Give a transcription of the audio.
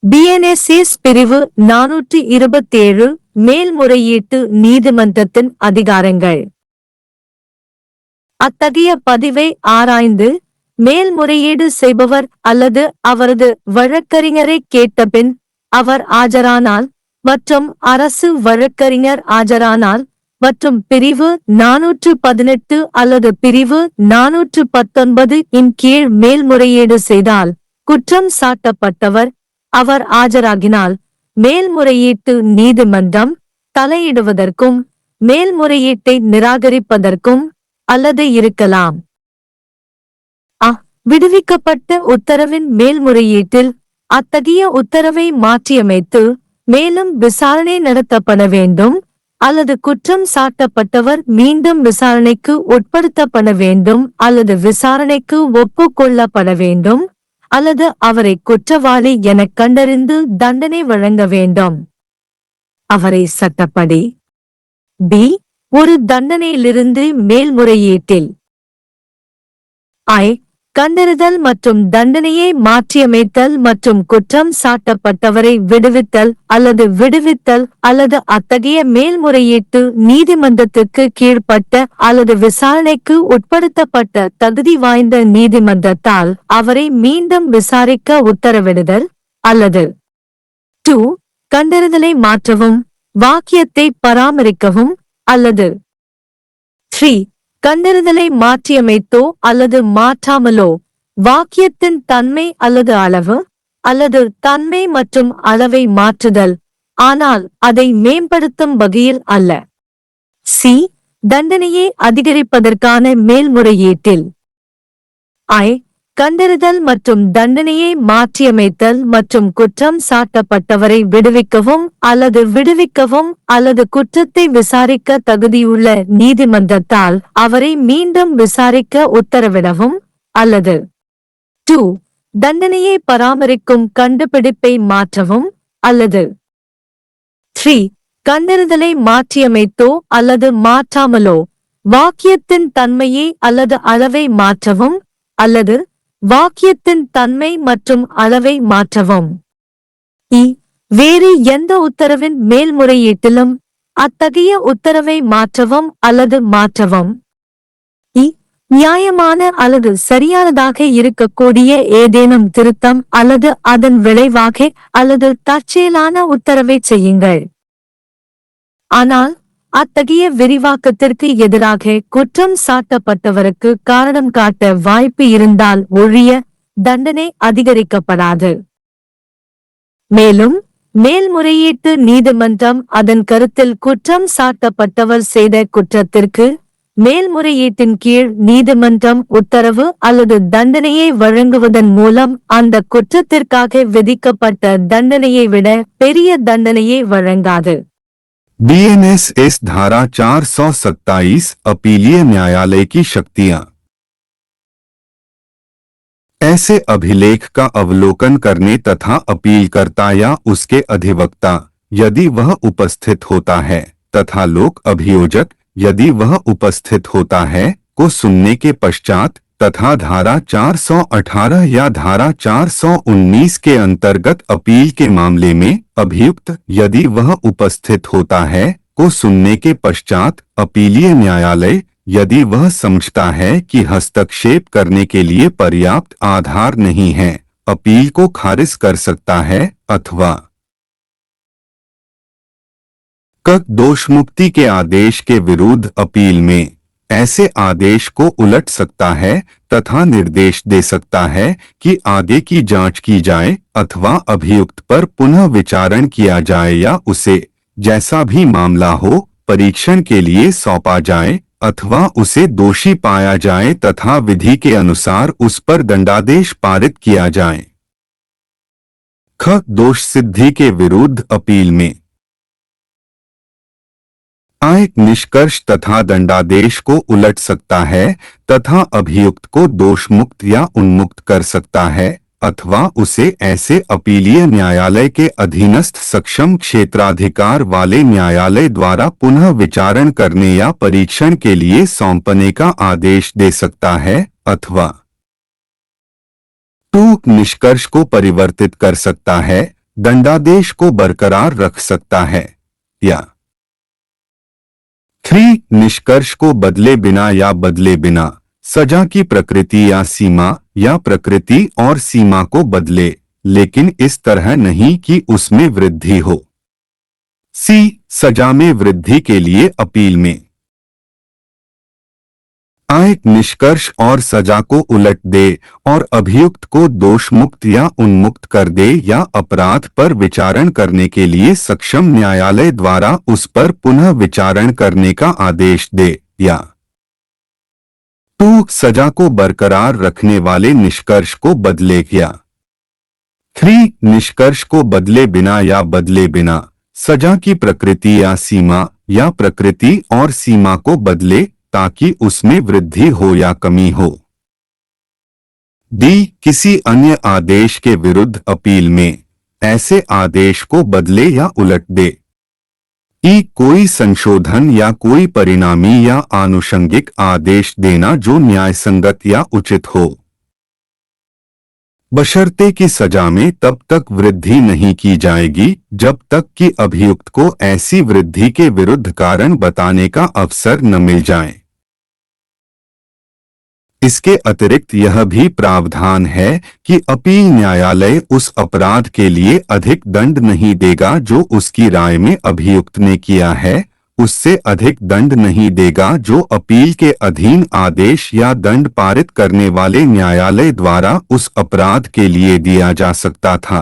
BNSS பிரிவு 427 மேல்முறையீட்டு நீதிமன்றத்தின் அதிகாரங்கள். அத்தகைய பதிவை ஆராய்ந்து மேல்முறையீடு செய்பவர் அல்லது அவரது வழக்கறிஞரை கேட்டபின் அவர் ஆஜரானால் மற்றும் அரசு வழக்கறிஞர் ஆஜரானால் மற்றும் பிரிவு 418 அல்லது பிரிவு 419 இன் கீழ் மேல்முறையீடு செய்தால் குற்றம் சாட்டப்பட்டவர் அவர் ஆஜராகினால் மேல்முறையீட்டு நீதிமன்றம் தலையிடுவதற்கும் மேல்முறையீட்டை நிராகரிப்பதற்கும் அல்லது இருக்கலாம். விடுவிக்கப்பட்ட உத்தரவின் மேல்முறையீட்டில் அத்தகைய உத்தரவை மாற்றியமைத்து மேலும் விசாரணை நடத்தப்பட வேண்டும் அல்லது குற்றம் சாட்டப்பட்டவர் மீண்டும் விசாரணைக்கு உட்படுத்தப்பட வேண்டும் அல்லது விசாரணைக்கு ஒப்புக்கொள்ளப்பட வேண்டும் அல்லது அவரை குற்றவாளி என கண்டறிந்து தண்டனை வழங்க வேண்டும். அவரை சட்டப்படி ஒரு தண்டனையிலிருந்து மேல்முறையீட்டில் கண்டறிதல் மற்றும் தண்டனையை மாற்றியமைத்தல் மற்றும் குற்றம் சாட்டப்பட்டவரை விடுவித்தல் அல்லது அத்தகைய மேல்முறையீட்டு நீதிமன்றத்திற்கு கீழ்ப்பட்ட அல்லது விசாரணைக்கு உட்படுத்தப்பட்ட தகுதி வாய்ந்த நீதிமன்றத்தால் அவரை மீண்டும் விசாரிக்க உத்தரவிடுதல் அல்லது கண்டறிதலை மாற்றவும் வாக்கியத்தை பராமரிக்கவும் அல்லது கண்டறிதலை மாற்றியமைத்தோ அல்லது மாற்றாமலோ வாக்கியத்தின் தன்மை அல்லது அளவு அல்லது தன்மை மற்றும் அளவை மாற்றுதல் ஆனால் அதை மேம்படுத்தும் வகையில் அல்ல. தண்டனையை அதிகரிப்பதற்கான மேல்முறையீட்டில் கண்டறிதல் மற்றும் தண்டனையை மாற்றியமைத்தல் மற்றும் குற்றம் சாட்டப்பட்டவரை விடுவிக்கவும் அல்லது குற்றத்தை விசாரிக்க தகுதியுள்ள நீதிமன்றத்தால் அவரை மீண்டும் விசாரிக்க உத்தரவிடவும் அல்லது தண்டனையை பராமரிக்கும் கண்டுபிடிப்பை மாற்றவும் அல்லது கண்டறிதலை மாற்றியமைத்தோ அல்லது மாற்றாமலோ வாக்கியத்தின் தன்மையை அல்லது அளவை மாற்றவும் அல்லது வாக்கியத்தின் தன்மை மற்றும் அளவை மாற்றவும். வேறு எந்த உத்தரவின் மேல்முறையீட்டிலும் அத்தகைய உத்தரவை மாற்றவும் அல்லது மாற்றவும். நியாயமான அல்லது சரியானதாக இருக்கக்கூடிய ஏதேனும் திருத்தம் அல்லது அதன் விளைவாக அல்லது தற்செயலான உத்தரவை செய்யுங்கள். ஆனால் அத்தகைய விரிவாக்கத்திற்கு எதிராக குற்றம் சாட்டப்பட்டவருக்கு காரணம் காட்ட வாய்ப்பு இருந்தால் ஒழிய தண்டனை அதிகரிக்கப்படாது. மேலும் மேல்முறையீட்டு நீதிமன்றம் அதன் கருத்தில் குற்றம் சாட்டப்பட்டவர் செய்த குற்றத்திற்கு மேல்முறையீட்டின் கீழ் நீதிமன்றம் உத்தரவு அல்லது தண்டனையை வழங்குவதன் மூலம் அந்த குற்றத்திற்காக விதிக்கப்பட்ட தண்டனையை விட பெரிய தண்டனையை வழங்காது. BNSS धारा 427 अपीलीय न्यायालय की शक्तियां। ऐसे अभिलेख का अवलोकन करने तथा अपीलकर्ता या उसके अधिवक्ता यदि वह उपस्थित होता है तथा लोक अभियोजक यदि वह उपस्थित होता है को सुनने के पश्चात तथा धारा 418 या धारा 419 के अंतर्गत अपील के मामले में अभियुक्त यदि वह उपस्थित होता है को सुनने के पश्चात अपीलीय न्यायालय यदि वह समझता है कि हस्तक्षेप करने के लिए पर्याप्त आधार नहीं है अपील को खारिज कर सकता है अथवा दोषमुक्ति के आदेश के विरुद्ध अपील में ऐसे आदेश को उलट सकता है तथा निर्देश दे सकता है कि आगे की जांच की जाए अथवा अभियुक्त पर पुनः विचारण किया जाए या उसे जैसा भी मामला हो परीक्षण के लिए सौंपा जाए अथवा उसे दोषी पाया जाए तथा विधि के अनुसार उस पर दंडादेश पारित किया जाए। दोष सिद्धि के विरुद्ध अपील में एक निष्कर्ष तथा दंडादेश को उलट सकता है तथा अभियुक्त को दोष मुक्त या उन्मुक्त कर सकता है अथवा उसे ऐसे अपीलीय न्यायालय के अधीनस्थ सक्षम क्षेत्राधिकार वाले न्यायालय द्वारा पुनः विचारण करने या परीक्षण के लिए सौंपने का आदेश दे सकता है अथवा निष्कर्ष को परिवर्तित कर सकता है दंडादेश को बरकरार रख सकता है। या 3 निष्कर्ष को बदले बिना या बदले बिना सजा की प्रकृति या सीमा या प्रकृति और सीमा को बदले, लेकिन इस तरह नहीं कि उसमें वृद्धि हो। सी सजा में वृद्धि के लिए अपील में आए निष्कर्ष और सजा को उलट दे और अभियुक्त को दोष मुक्त या उन्मुक्त कर दे या अपराध पर विचारण करने के लिए सक्षम न्यायालय द्वारा उस पर पुनः विचारण करने का आदेश दे। या 2 सजा को बरकरार रखने वाले निष्कर्ष को बदले। या 3 निष्कर्ष को बदले बिना या बदले बिना सजा की प्रकृति या सीमा या प्रकृति और सीमा को बदले ताकि उसमें वृद्धि हो या कमी हो। डी किसी अन्य आदेश के विरुद्ध अपील में ऐसे आदेश को बदले या उलट दे। ई कोई संशोधन या कोई परिणामी या आनुषंगिक आदेश देना जो न्यायसंगत या उचित हो, बशर्ते कि सजा में तब तक वृद्धि नहीं की जाएगी जब तक कि अभियुक्त को ऐसी वृद्धि के विरुद्ध कारण बताने का अवसर न मिल जाए। इसके अतिरिक्त यह भी प्रावधान है कि अपील न्यायालय उस अपराध के लिए अधिक दंड नहीं देगा जो उसकी राय में अभियुक्त ने किया है, उससे अधिक दंड नहीं देगा जो अपील के अधीन आदेश या दंड पारित करने वाले न्यायालय द्वारा उस अपराध के लिए दिया जा सकता था।